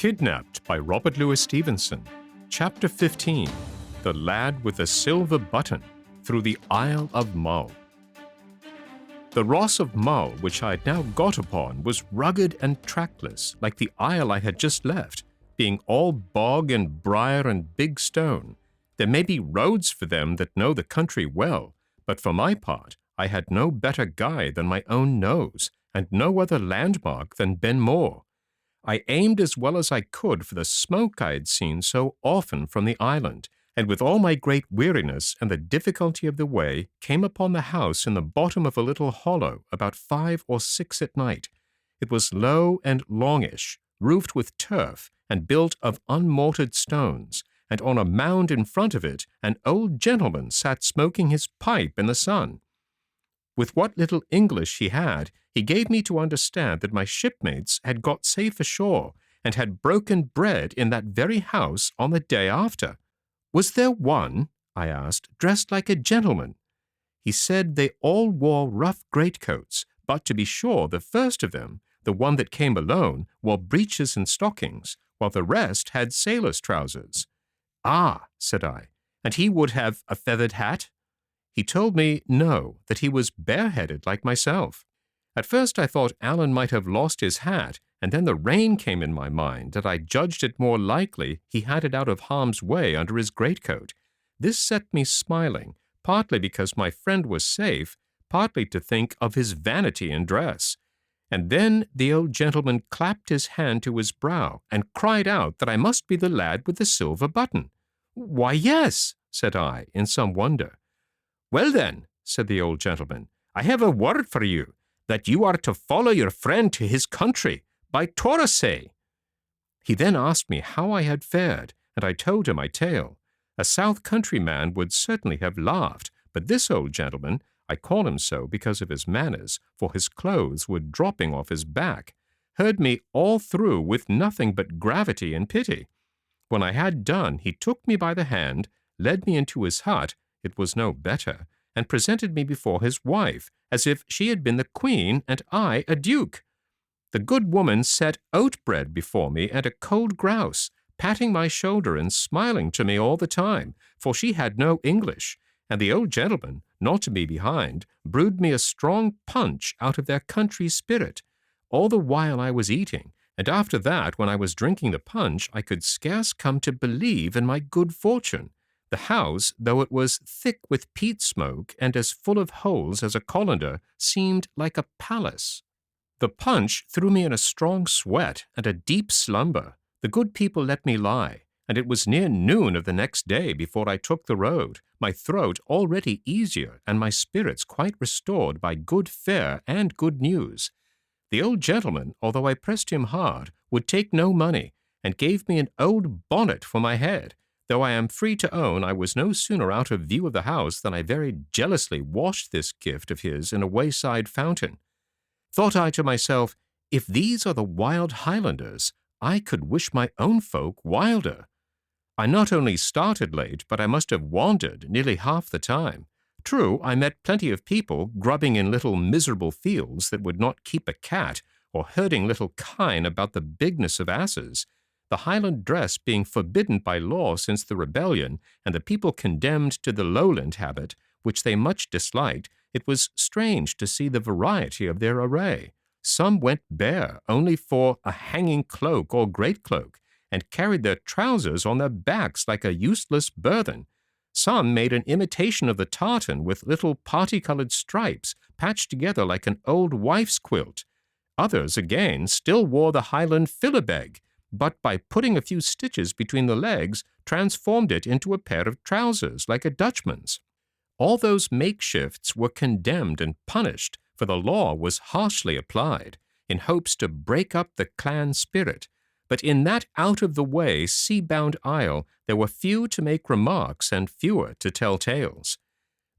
Kidnapped by Robert Louis Stevenson. Chapter 15. The Lad with the Silver Button through the Isle of Mull. The Ross of Mull, which I had now got upon, was rugged and trackless, like the isle I had just left, being all bog and briar and big stone. There may be roads for them that know the country well, but for my part, I had no better guide than my own nose, and no other landmark than Ben More. I aimed as well as I could for the smoke I had seen so often from the island, and with all my great weariness and the difficulty of the way, came upon the house in the bottom of a little hollow about 5 or 6 at night. It was low and longish, roofed with turf, and built of unmortared stones, and on a mound in front of it an old gentleman sat smoking his pipe in the sun. With what little English he had, he gave me to understand that my shipmates had got safe ashore, and had broken bread in that very house on the day after. Was there one, I asked, dressed like a gentleman? He said they all wore rough greatcoats, but to be sure the first of them, the one that came alone, wore breeches and stockings, while the rest had sailor's trousers. Ah, said I, and he would have a feathered hat? He told me no, that he was bareheaded like myself. At first I thought Alan might have lost his hat, and then the rain came in my mind that I judged it more likely he had it out of harm's way under his greatcoat. This set me smiling, partly because my friend was safe, partly to think of his vanity in dress. And then the old gentleman clapped his hand to his brow, and cried out that I must be the lad with the silver button. "Why, yes," said I, in some wonder. "Well then," said the old gentleman, "I have a word for you, that you are to follow your friend to his country, by Torsay." He then asked me how I had fared, and I told him my tale. A south country man would certainly have laughed, but this old gentleman, I call him so because of his manners, for his clothes were dropping off his back, heard me all through with nothing but gravity and pity. When I had done, he took me by the hand, led me into his hut, it was no better, and presented me before his wife, as if she had been the queen and I a duke. The good woman set oat bread before me and a cold grouse, patting my shoulder and smiling to me all the time, for she had no English, and the old gentleman, not to be behind, brewed me a strong punch out of their country spirit. All the while I was eating, and after that, when I was drinking the punch, I could scarce come to believe in my good fortune. The house, though it was thick with peat smoke and as full of holes as a colander, seemed like a palace. The punch threw me in a strong sweat and a deep slumber. The good people let me lie, and it was near noon of the next day before I took the road, my throat already easier and my spirits quite restored by good fare and good news. The old gentleman, although I pressed him hard, would take no money, and gave me an old bonnet for my head, though I am free to own I was no sooner out of view of the house than I very jealously washed this gift of his in a wayside fountain. Thought I to myself, if these are the wild Highlanders, I could wish my own folk wilder. I not only started late, but I must have wandered nearly half the time. True, I met plenty of people grubbing in little miserable fields that would not keep a cat, or herding little kine about the bigness of asses. The Highland dress being forbidden by law since the rebellion, and the people condemned to the Lowland habit, which they much disliked, it was strange to see the variety of their array. Some went bare only for a hanging cloak or greatcloak, and carried their trousers on their backs like a useless burthen. Some made an imitation of the tartan with little party-colored stripes patched together like an old wife's quilt. Others, again, still wore the Highland philibeg, but by putting a few stitches between the legs, transformed it into a pair of trousers like a Dutchman's. All those makeshifts were condemned and punished, for the law was harshly applied, in hopes to break up the clan spirit. But in that out-of-the-way, sea-bound isle, there were few to make remarks and fewer to tell tales.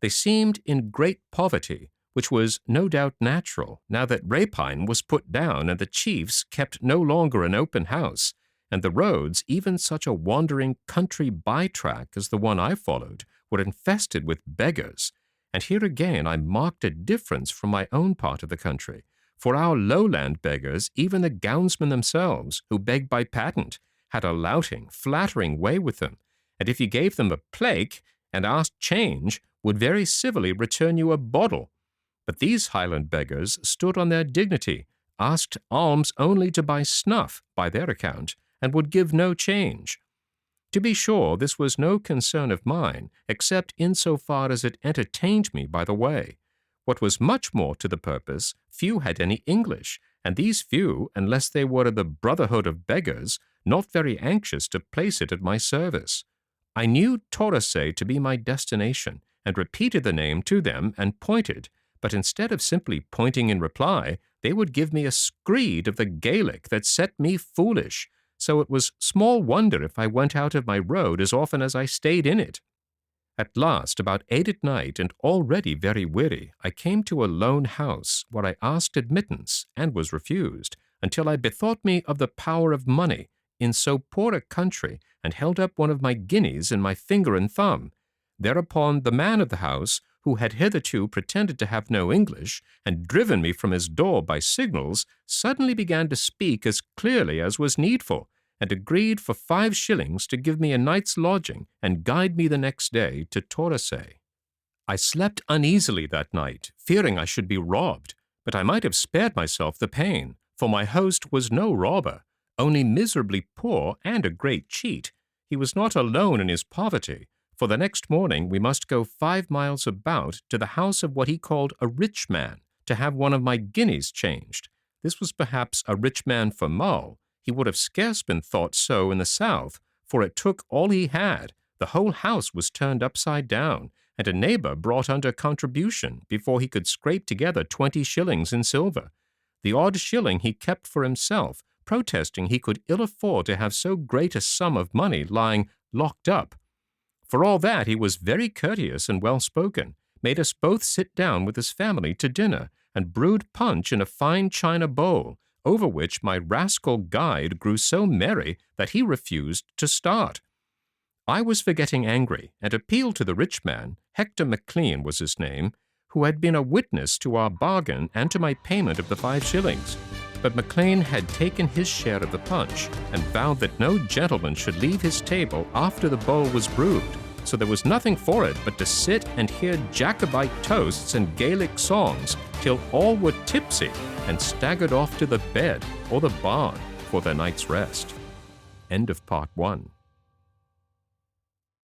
They seemed in great poverty, which was no doubt natural, now that rapine was put down and the chiefs kept no longer an open house, and the roads, even such a wandering country by-track as the one I followed, were infested with beggars. And here again I marked a difference from my own part of the country, For our lowland beggars, even the gownsmen themselves, who begged by patent, had a louting, flattering way with them, and if you gave them a plake and asked change, would very civilly return you a bottle. But these Highland beggars stood on their dignity, asked alms only to buy snuff, by their account, and would give no change. To be sure, this was no concern of mine, except in so far as it entertained me by the way. What was much more to the purpose, few had any English, and these few, unless they were of the brotherhood of beggars, not very anxious to place it at my service. I knew Torosay to be my destination, and repeated the name to them and pointed, but instead of simply pointing in reply, they would give me a screed of the Gaelic that set me foolish, so it was small wonder if I went out of my road as often as I stayed in it. At last, about 8 at night, and already very weary, I came to a lone house, where I asked admittance, and was refused, until I bethought me of the power of money in so poor a country, and held up one of my guineas in my finger and thumb. Thereupon the man of the house, who had hitherto pretended to have no English, and driven me from his door by signals, suddenly began to speak as clearly as was needful, and agreed for 5 shillings to give me a night's lodging and guide me the next day to Torosay. I slept uneasily that night, fearing I should be robbed, but I might have spared myself the pain, for my host was no robber, only miserably poor and a great cheat. He was not alone in his poverty, for the next morning we must go 5 miles about to the house of what he called a rich man, to have one of my guineas changed. This was perhaps a rich man for Mull. He would have scarce been thought so in the south, for it took all he had. The whole house was turned upside down, and a neighbor brought under contribution before he could scrape together 20 shillings in silver. The odd shilling he kept for himself, protesting he could ill afford to have so great a sum of money lying locked up. For all that, he was very courteous and well-spoken, made us both sit down with his family to dinner, and brewed punch in a fine china bowl, over which my rascal guide grew so merry that he refused to start. I was for getting angry, and appealed to the rich man, Hector MacLean was his name, who had been a witness to our bargain and to my payment of the 5 shillings. But MacLean had taken his share of the punch, and vowed that no gentleman should leave his table after the bowl was brewed, so there was nothing for it but to sit and hear Jacobite toasts and Gaelic songs till all were tipsy and staggered off to the bed or the barn for their night's rest. End of part 1.